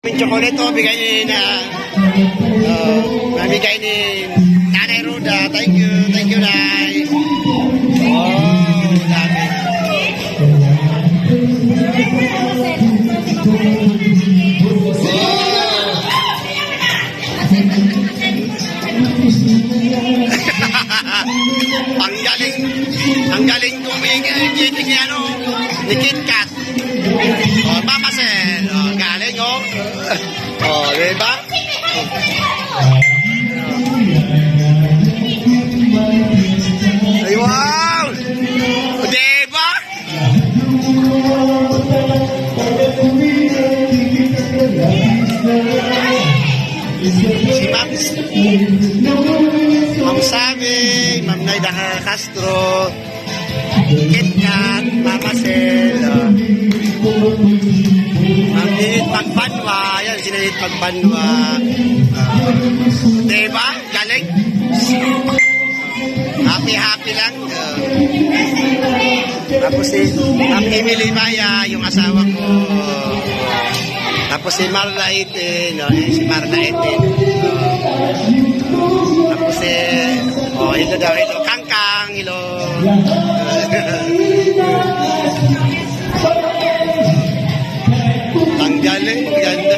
Yung chocolate to, bigay ni mamigay ni Nanay Roda. Thank you, Nay. Oh, dami. Ang galing kumingin ni ano, ni Kit Kat. Oh, Mama Sen, oh, galing oh. Oh, diba? Ay, wow! Diba? Si Ma'am Sabi, Ma'am Naida Castro, Kit Kat, Mama Sen, Ma'am Dinit Magbanwa, yan, si Dinit Magbanwa. Diba? Galing? Happy lang. Tapos si Ma'am Emily Maya, yung asawa ko. Tapos si Marla Itin, si Marla Itin. Tapos ito daw, ito, Kangkang, ilo. Ang galing, maganda.